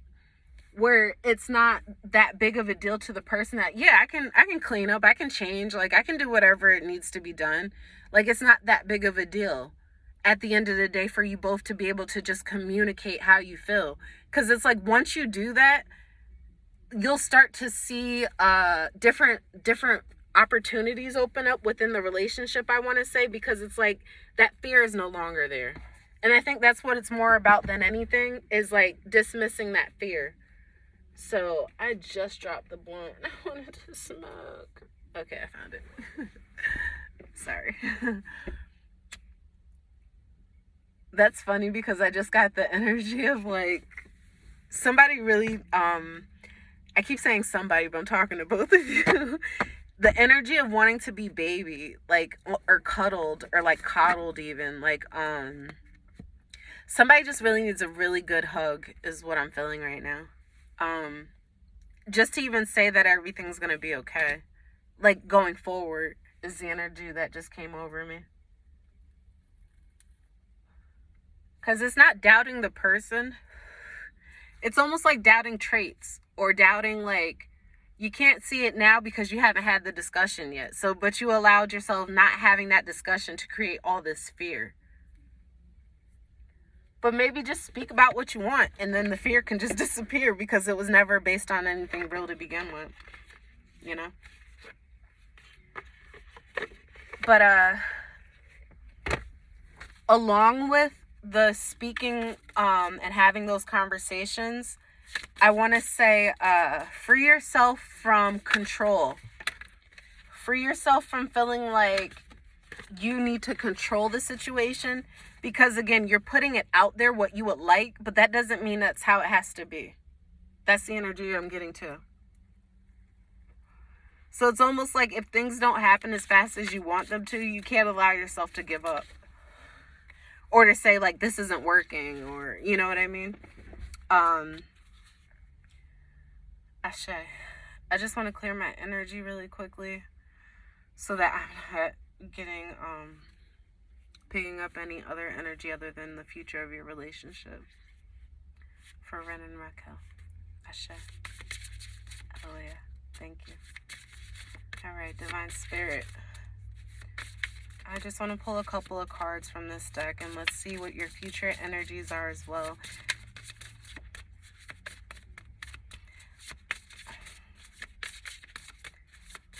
Where it's not that big of a deal to the person that, yeah, I can clean up, I can change, like, I can do whatever it needs to be done. Like, it's not that big of a deal at the end of the day for you both to be able to just communicate how you feel. Because it's like, once you do that, you'll start to see different opportunities open up within the relationship, I want to say, because it's like that fear is no longer there. And I think that's what it's more about than anything, is like dismissing that fear. So I just dropped the blunt. I wanted to smoke. Okay, I found it. Sorry. That's funny because I just got the energy of like somebody really, I keep saying somebody, but I'm talking to both of you. The energy of wanting to be baby, like, or cuddled, or like coddled even, like, somebody just really needs a really good hug is what I'm feeling right now. Just to even say that everything's gonna be okay, like, going forward, is the energy that just came over me. Because it's not doubting the person. It's almost like doubting traits, or doubting, like, you can't see it now because you haven't had the discussion yet. So, but you allowed yourself not having that discussion to create all this fear. But maybe just speak about what you want, and then the fear can just disappear because it was never based on anything real to begin with, you know? But, along with the speaking, and having those conversations, I want to say, free yourself from control. Free yourself from feeling like you need to control the situation. Because, again, you're putting it out there what you would like, but that doesn't mean that's how it has to be. That's the energy I'm getting to. So it's almost like if things don't happen as fast as you want them to, you can't allow yourself to give up. Or to say, like, this isn't working, or, you know what I mean? Ashe. I just want to clear my energy really quickly so that I'm not getting, picking up any other energy other than the future of your relationship. For Rhen and Racquel. Ashe. Hallelujah. Thank you. Alright, Divine Spirit. I just want to pull a couple of cards from this deck, and let's see what your future energies are as well.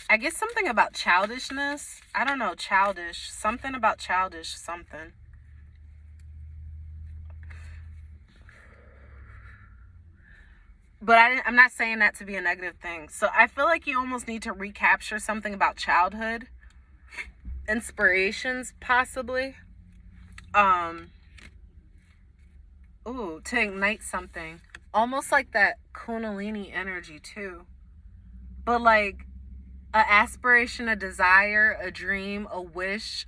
I guess something about childishness. I don't know, childish. Something about childish something. But I'm not saying that to be a negative thing. So I feel like you almost need to recapture something about childhood. Inspirations, possibly. Ooh, to ignite something. Almost like that Kundalini energy, too. But like, an aspiration, a desire, a dream, a wish,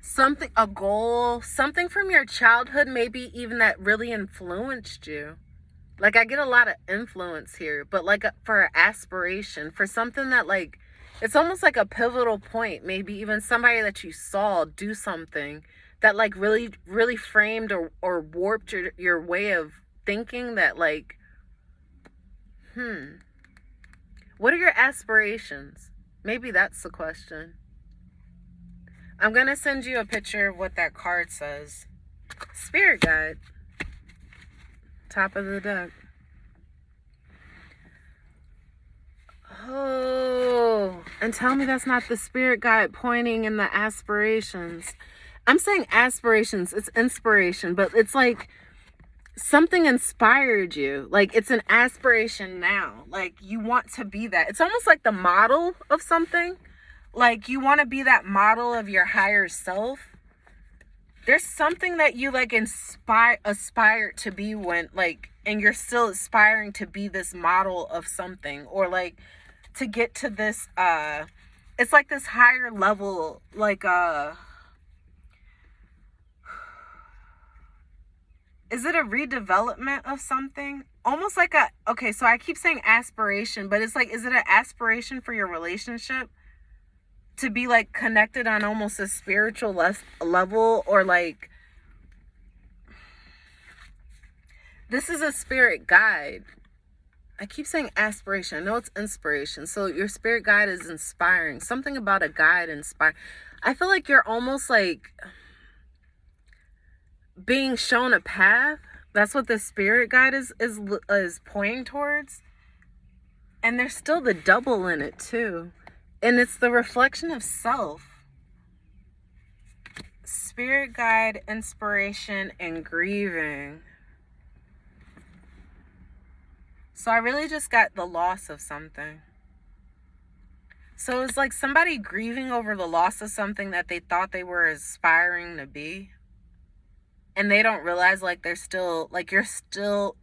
something, a goal, something from your childhood, maybe even that really influenced you. Like, I get a lot of influence here, but like for an aspiration, for something that, like, it's almost like a pivotal point, maybe even somebody that you saw do something that, like, really, really framed or warped your way of thinking that, like, what are your aspirations? Maybe that's the question. I'm going to send you a picture of what that card says. Spirit guide. Top of the deck. Oh, and tell me that's not the spirit guide pointing in the aspirations. I'm saying aspirations. It's inspiration, but it's like something inspired you. Like, it's an aspiration now. Like, you want to be that. It's almost like the model of something. Like, you want to be that model of your higher self. There's something that you like aspire to be when, like, and you're still aspiring to be this model of something, or like to get to this it's like this higher level, like is it a redevelopment of something? Almost like a, okay, so I keep saying aspiration, but it's like, is it an aspiration for your relationship? To be like connected on almost a spiritual level, or like, this is a spirit guide. I keep saying aspiration. I know it's inspiration. So your spirit guide is inspiring. Something about a guide inspire. I feel like you're almost like being shown a path. That's what the spirit guide is pointing towards. And there's still the double in it too. And it's the reflection of self. Spirit guide, inspiration, and grieving. So I really just got the loss of something. So it's like somebody grieving over the loss of something that they thought they were aspiring to be. And they don't realize, like, they're still, like, you're still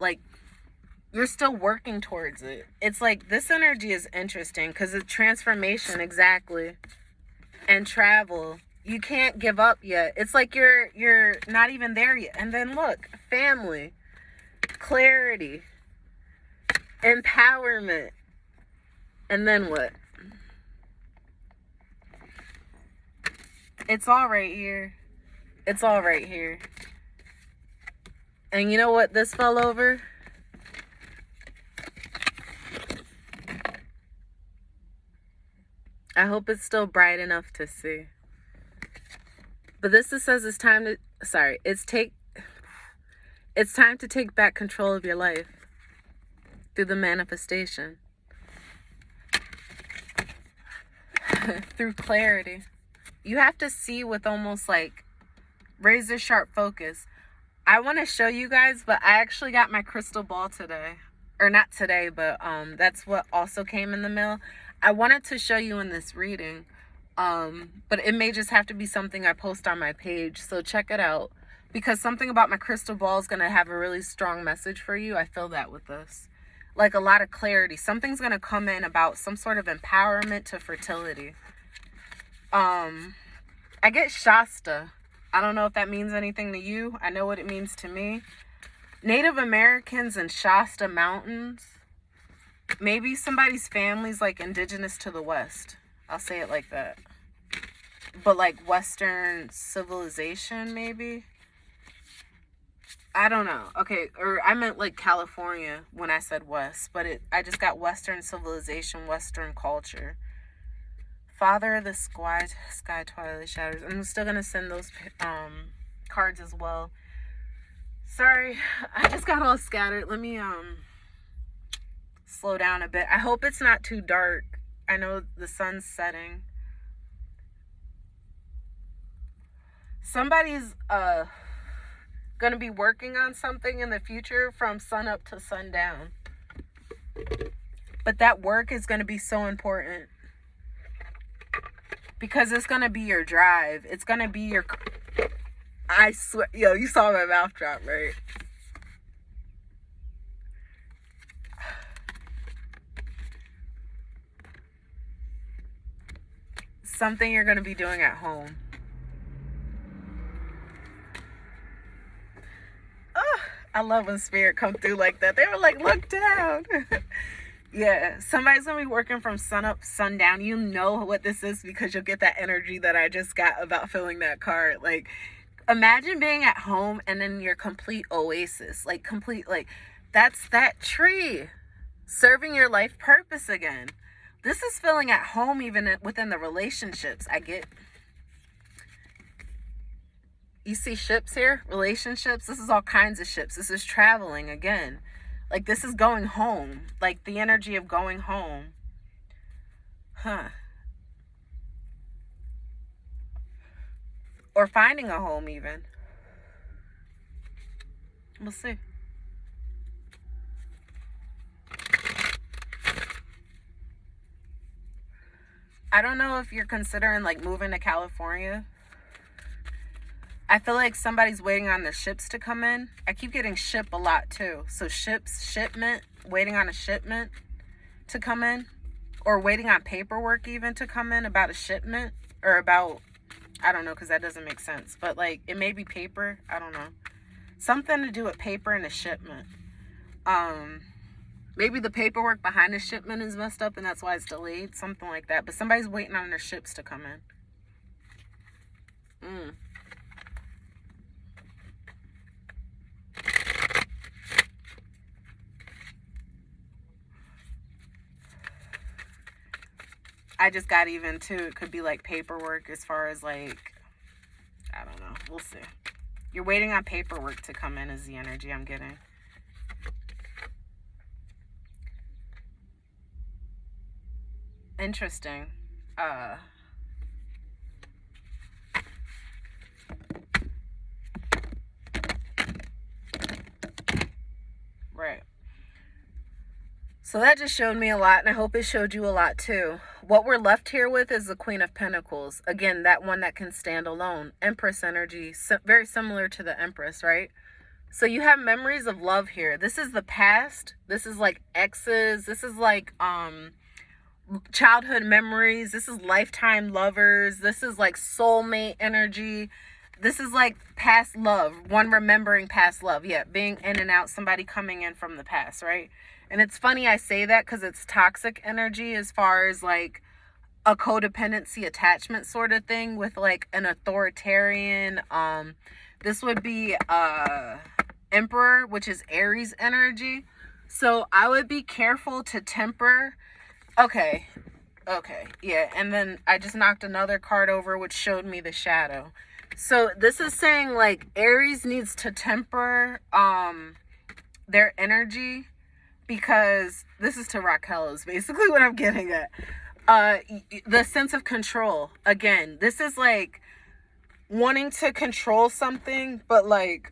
working towards it. It's like, this energy is interesting because it's transformation, exactly. And travel. You can't give up yet. It's like you're not even there yet. And then look, family, clarity, empowerment. And then what? It's all right here. It's all right here. And you know what this fell over? I hope it's still bright enough to see. But this just says it's time to, it's time to take back control of your life through the manifestation. Through clarity. You have to see with almost like razor sharp focus. I want to show you guys, but I actually got my crystal ball today. Or not today, but that's what also came in the mail. I wanted to show you in this reading, but it may just have to be something I post on my page. So check it out, because something about my crystal ball is going to have a really strong message for you. I feel that with this. Like a lot of clarity. Something's going to come in about some sort of empowerment to fertility. I get Shasta. I don't know if that means anything to you. I know what it means to me. Native Americans and Shasta Mountains. Maybe somebody's family's like indigenous to the West. I'll say it like that. But like Western civilization, maybe? I don't know. Okay, or I meant like California when I said West. But I just got Western civilization, Western culture. Father of the sky twilight shadows. I'm still going to send those cards as well. Sorry, I just got all scattered. Let me slow down a bit. I hope it's not too dark. I know the sun's setting. Somebody's going to be working on something in the future from sun up to sundown. But that work is going to be so important. Because it's going to be your drive. It's going to be your... I swear... Yo, you saw my mouth drop, right? Something you're going to be doing at home. Oh, I love when spirit come through like that. They were like, look down. Yeah, somebody's going to be working from sun up, sundown. You know what this is because you'll get that energy that I just got about filling that card. Like, imagine being at home and then your complete oasis. Like, complete, like, that's that tree. Serving your life purpose again. This is feeling at home even within the relationships. I get... You see ships here? Relationships? This is all kinds of ships. This is traveling again. Like, this is going home. Like, the energy of going home. Huh. Or finding a home, even. We'll see. I don't know if you're considering like moving to California. I feel like somebody's waiting on their ships to come in. I keep getting ship a lot too. So shipment, waiting on a shipment to come in, or waiting on paperwork even to come in about a shipment, or about, I don't know, because that doesn't make sense. But like, it may be paper. I don't know. Something to do with paper and a shipment. Maybe the paperwork behind the shipment is messed up and that's why it's delayed. Something like that. But somebody's waiting on their ships to come in. I just got even too. It could be like paperwork as far as like, I don't know. We'll see. You're waiting on paperwork to come in is the energy I'm getting. Interesting. Right. So that just showed me a lot, and I hope it showed you a lot too. What we're left here with is the Queen of Pentacles. Again, that one that can stand alone. Empress energy, very similar to the Empress, right? So you have memories of love here. This is the past. This is like exes. This is like childhood memories. This is lifetime lovers. This is like soulmate energy. This is like past love. One remembering past love. Yeah, being in and out, somebody coming in from the past, right? And it's funny I say that because it's toxic energy as far as like a codependency attachment sort of thing with like an authoritarian. This would be Emperor, which is Aries energy. So I would be careful to temper. Okay, yeah. And then I just knocked another card over, which showed me the shadow. So this is saying like Aries needs to temper their energy, because this is to Racquel is basically what I'm getting at. The sense of control. Again, this is like wanting to control something, but like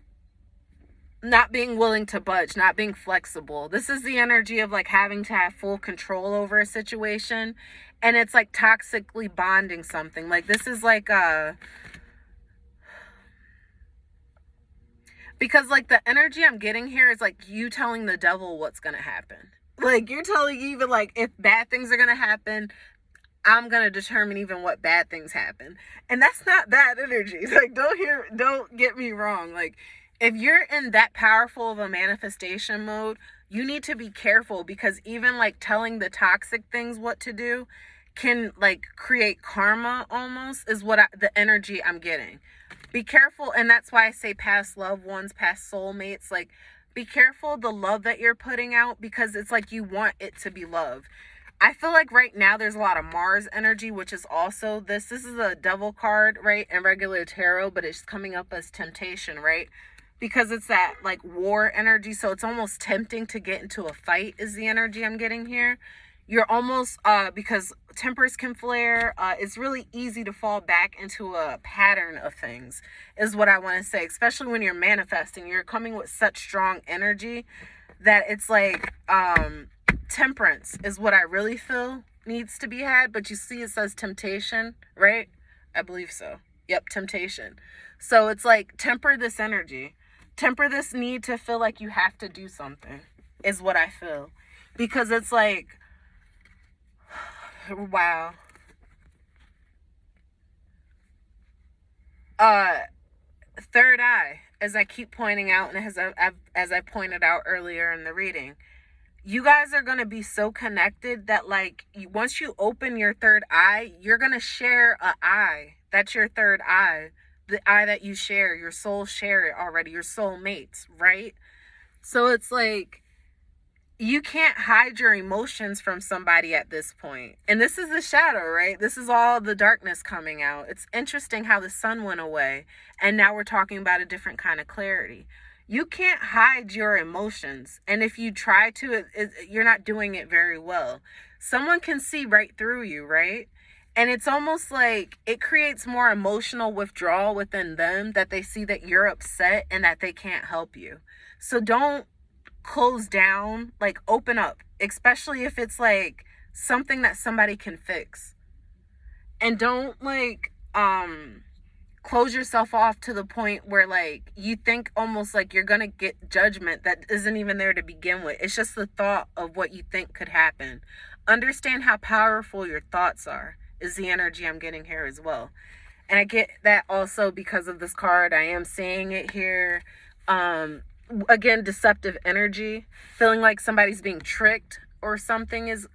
not being willing to budge, not being flexible. This is the energy of like having to have full control over a situation, and it's like toxically bonding something. Like this is like because like the energy I'm getting here is like you telling the devil what's gonna happen. Like you're telling even like if bad things are gonna happen, I'm gonna determine even what bad things happen. And that's not bad energy. Like don't get me wrong. Like if you're in that powerful of a manifestation mode, you need to be careful, because even like telling the toxic things what to do can like create karma almost, is what the energy I'm getting. Be careful. And that's why I say past loved ones, past soulmates, like be careful the love that you're putting out, because it's like you want it to be love. I feel like right now there's a lot of Mars energy, which is also this is a devil card, right? In regular tarot, but it's coming up as temptation, right? Because it's that like war energy. So it's almost tempting to get into a fight is the energy I'm getting here. You're almost, because tempers can flare, it's really easy to fall back into a pattern of things, is what I want to say. Especially when you're manifesting, you're coming with such strong energy that it's like, temperance is what I really feel needs to be had. But you see it says temptation, right? I believe so. Yep, temptation. So it's like temper this energy. Temper this need to feel like you have to do something is what I feel. Because it's like, wow. Third eye, as I keep pointing out, and as I pointed out earlier in the reading, you guys are going to be so connected that like once you open your third eye, you're going to share an eye. That's your third eye. The eye that you share, your soul share it already, your soul mates, right? So it's like you can't hide your emotions from somebody at this point. And this is the shadow, right? This is all the darkness coming out. It's interesting how the sun went away and now we're talking about a different kind of clarity. You can't hide your emotions. And if you try to, you're not doing it very well. Someone can see right through you, right? And it's almost like it creates more emotional withdrawal within them, that they see that you're upset and that they can't help you. So don't close down, like open up, especially if it's like something that somebody can fix. And don't like close yourself off to the point where like you think almost like you're gonna get judgment that isn't even there to begin with. It's just the thought of what you think could happen. Understand how powerful your thoughts are is the energy I'm getting here as well. And I get that also because of this card. I am seeing it here. Again, deceptive energy, feeling like somebody's being tricked or something is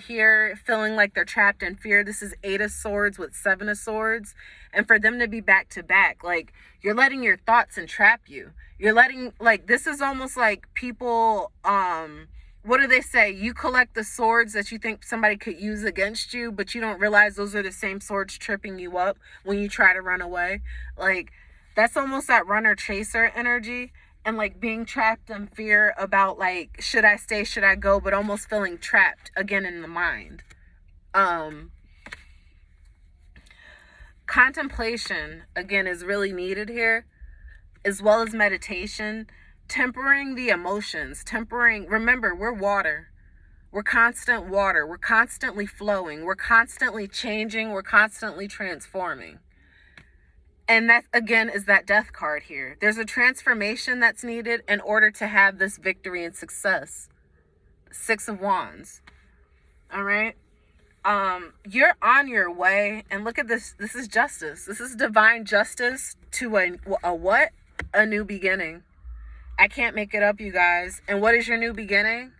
here, feeling like they're trapped in fear. This is 8 of Swords with 7 of Swords. And for them to be back to back, like you're letting your thoughts entrap you. You're letting, like, this is almost like people, what do they say? You collect the swords that you think somebody could use against you, but you don't realize those are the same swords tripping you up when you try to run away. Like, that's almost that runner chaser energy. And like being trapped in fear about like, should I stay, should I go, but almost feeling trapped again in the mind. Contemplation again is really needed here, as well as meditation, tempering the emotions, remember, we're water. We're constant water. We're constantly flowing. We're constantly changing. We're constantly transforming. And that, again, is that death card here. There's a transformation that's needed in order to have this victory and success. 6 of Wands. All right? You're on your way. And look at this. This is justice. This is divine justice to a what? A new beginning. I can't make it up, you guys. And what is your new beginning?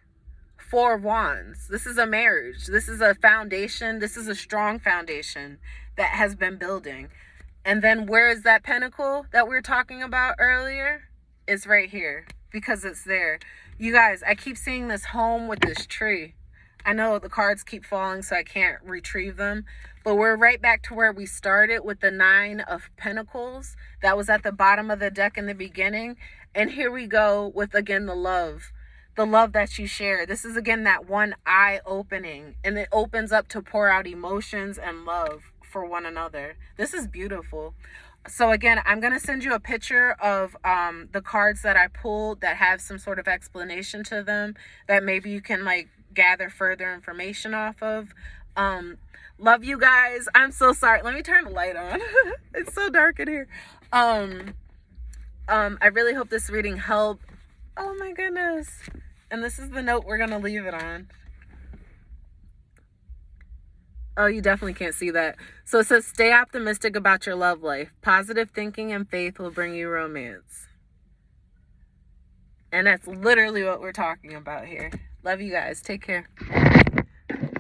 4 of Wands. This is a marriage. This is a foundation. This is a strong foundation that has been building. And then where is that pentacle that we were talking about earlier? It's right here because it's there. You guys, I keep seeing this home with this tree. I know the cards keep falling, so I can't retrieve them. But we're right back to where we started with the 9 of Pentacles. That was at the bottom of the deck in the beginning. And here we go with, again, the love that you share. This is, again, that one eye opening. And it opens up to pour out emotions and love for one another. This is beautiful. So again, I'm going to send you a picture of the cards that I pulled that have some sort of explanation to them that maybe you can like gather further information off of. Love you guys. I'm so sorry. Let me turn the light on. It's so dark in here. I really hope this reading helped. Oh my goodness. And this is the note we're going to leave it on. Oh, you definitely can't see that. So it says, stay optimistic about your love life. Positive thinking and faith will bring you romance. And that's literally what we're talking about here. Love you guys. Take care.